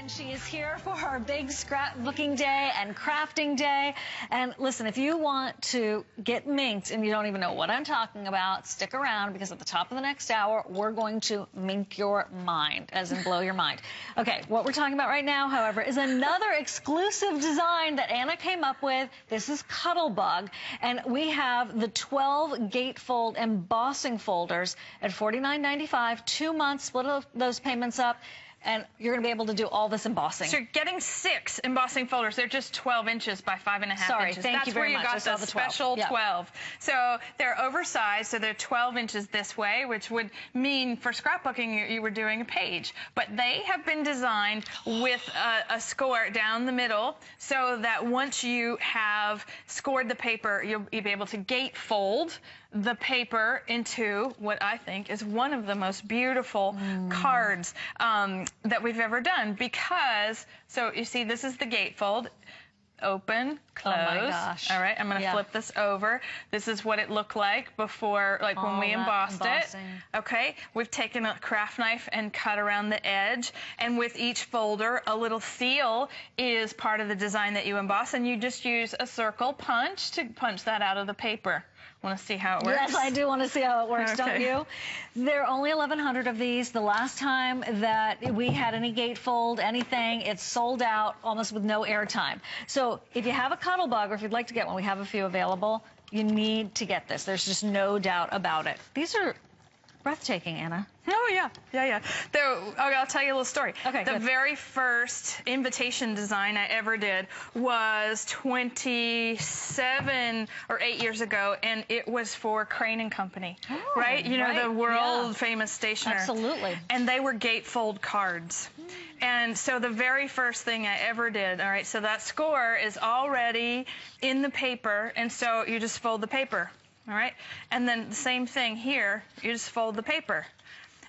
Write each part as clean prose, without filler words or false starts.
And she is here for our big scrapbooking day and crafting day. And listen, if you want to get minked and you don't even know what I'm talking about, stick around, because at the top of the next hour, we're going to mink your mind, as in blow your mind. Okay, what we're talking about right now, however, is another exclusive design that Anna came up with. This is Cuttlebug, and we have the 12 Gatefold embossing folders at $49.95, 2 months, split those payments up, and you're going to be able to do all this embossing. So you're getting 6 embossing folders. They're just 12 inches by 5.5 Sorry, inches. thank you very much. That's where you got the special 12. So they're oversized, so they're 12 inches this way, which would mean for scrapbooking you were doing a page. But they have been designed with a score down the middle, so that once you have scored the paper, you'll be able to gatefold the paper into what I think is one of the most beautiful cards that we've ever done, because, so you see, this is the gatefold. Open, close. Oh my gosh. All right, I'm going to flip this over. This is what it looked like before, like when we embossed it. Okay, we've taken a craft knife and cut around the edge, and with each folder, a little seal is part of the design that you emboss, and you just use a circle punch to punch that out of the paper. Want to see how it works? Yes, I do want to see how it works, Okay. don't you? There are only 1,100 of these. The last time that we had any gatefold, anything, it's sold out almost with no airtime. So if you have a Cuttlebug, or if you'd like to get one, we have a few available, you need to get this. There's just no doubt about it. These are breathtaking, Anna. Oh, yeah. I'll tell you a little story. Okay, the good. very first invitation design I ever did was 27 or 8 years ago, and it was for Crane and Company, right? You know, the world famous stationer. Absolutely. And they were gatefold cards. And so the very first thing I ever did, all right, so that score is already in the paper, and so you just fold the paper, all right? And then the same thing here, you just fold the paper.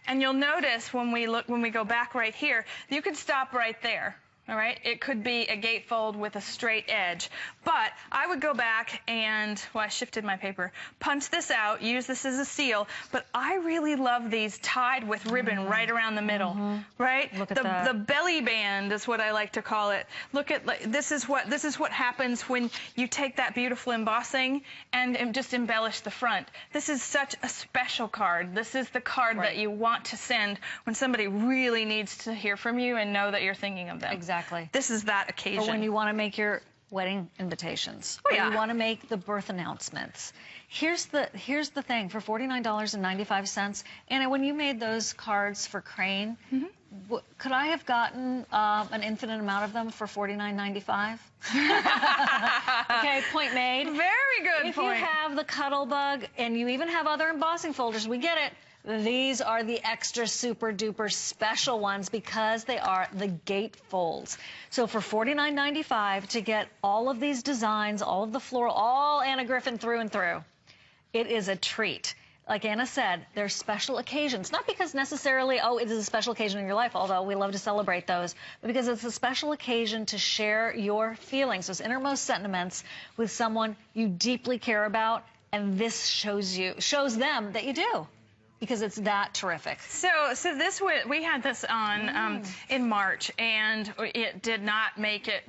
And you'll notice when we go back right here, you could stop right there. All right, it could be a gatefold with a straight edge, but I would go back and, well, I shifted my paper, punch this out, use this as a seal, but I really love these tied with ribbon right around the middle, right? Look at that. The belly band is what I like to call it. Look at, this is what happens when you take that beautiful embossing and just embellish the front. This is such a special card. This is the card that you want to send when somebody really needs to hear from you and know that you're thinking of them. Exactly. This is that occasion. Or when you want to make your wedding invitations. Oh, or yeah. you want to make the birth announcements. Here's the thing, for $49.95, Anna, when you made those cards for Crane, could I have gotten an infinite amount of them for $49.95? Okay, point made. Very good If point. you have the Cuttlebug and you even have other embossing folders, we get it. These are the extra super duper special ones because they are the gatefolds. So for $49.95 to get all of these designs, all of the floral, all Anna Griffin through and through, it is a treat. Like Anna said, they're special occasions. Not because necessarily, oh, it is a special occasion in your life, although we love to celebrate those, but because it's a special occasion to share your feelings, those innermost sentiments with someone you deeply care about, and this shows them that you do. Because it's that terrific. So this we had this on in March, and it did not make it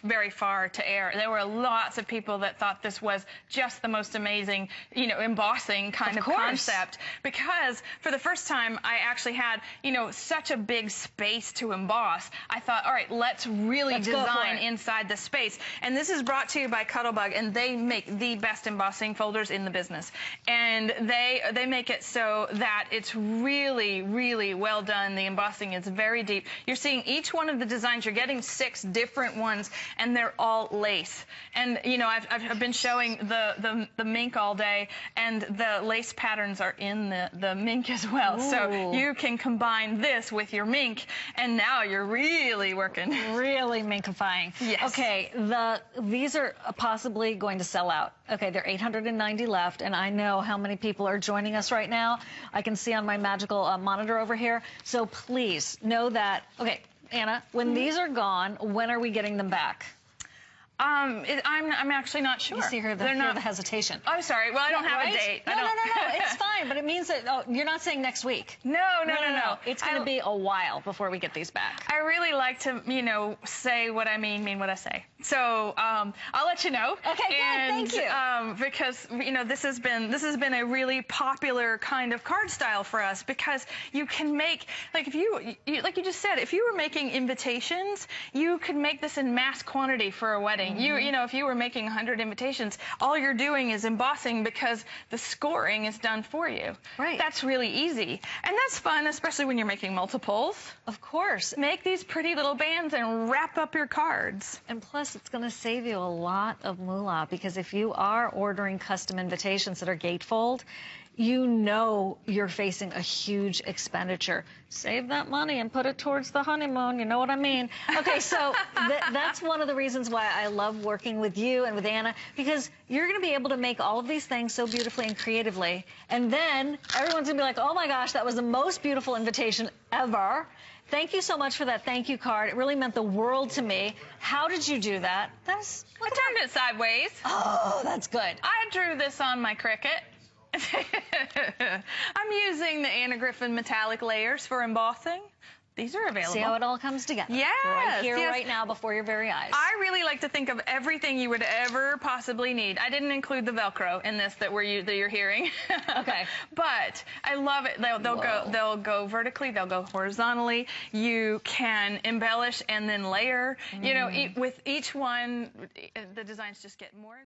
very far to air. There were lots of people that thought this was just the most amazing, you know, embossing kind of concept. Because for the first time, I actually had, you know, such a big space to emboss. I thought, all right, let's really design inside the space. And this is brought to you by Cuttlebug, and they make the best embossing folders in the business. And they make it so that it's really, really well done. The embossing is very deep. You're seeing each one of the designs. You're getting 6 different ones, and they're all lace. And you know, I've been showing the mink all day, and the lace patterns are in the mink as well. Ooh. So you can combine this with your mink, and now you're really working. Really minkifying. Yes. Okay, these are possibly going to sell out. Okay, there are 890 left, and I know how many people are joining us right now. I can see on my magical monitor over here. So please know that. Okay, Anna, when these are gone, when are we getting them back? I'm actually not sure. You see her, the hesitation. I'm sorry. Well, I don't have a date. No, it's fine, but it means that you're not saying next week. No. It's going to be a while before we get these back. I really like to, say what I mean what I say. So I'll let you know. Okay, and, good. Thank you. Because this has been a really popular kind of card style for us, because you can make, like, like you just said, if you were making invitations, you could make this in mass quantity for a wedding. If you were making 100 invitations, all you're doing is embossing, because the scoring is done for you. Right. That's really easy. And that's fun, especially when you're making multiples. Of course. Make these pretty little bands and wrap up your cards. And plus, it's going to save you a lot of moolah, because if you are ordering custom invitations that are gatefold, you're facing a huge expenditure. Save that money and put it towards the honeymoon. You know what I mean? Okay, so that's one of the reasons why I love working with you and with Anna, because you're going to be able to make all of these things so beautifully and creatively. And then everyone's going to be like, oh my gosh, that was the most beautiful invitation ever. Thank you so much for that thank you card. It really meant the world to me. How did you do that? I turned it sideways. Oh, that's good. I drew this on my Cricut. I'm using the Anna Griffin metallic layers for embossing. These are available. See how it all comes together. Yes. Right here, right now, before your very eyes. I really like to think of everything you would ever possibly need. I didn't include the Velcro in this that you're hearing. Okay. But I love it. They'll go vertically. They'll go horizontally. You can embellish and then layer. With each one, the designs just get more.